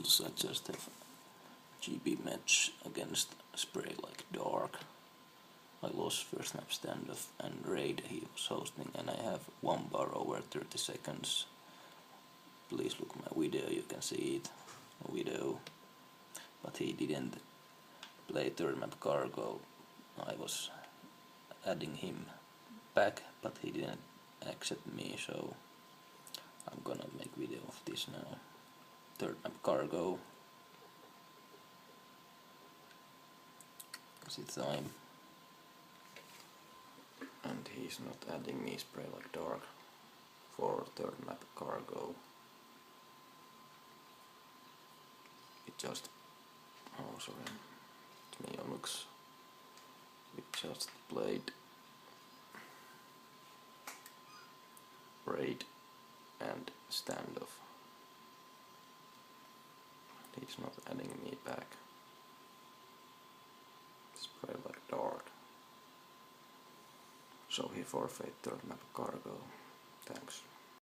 rules. I just have GB match against Spray Like Dark. I lost first map standoff and raid he was hosting, and I have 1 bar over 30 seconds. Please look my video, you can see it. A video. But he didn't play third map Cargo. I was adding him back, but he didn't accept me, so I'm gonna make video of this now. Third map Cargo. Is it time? And he's not adding me Spray Like Dark for third map Cargo. It just... oh sorry, it's me Onyx. We just played raid and standoff. He's not adding me back. Spray Like Dark. So he forfeit third map Cargo. Thanks.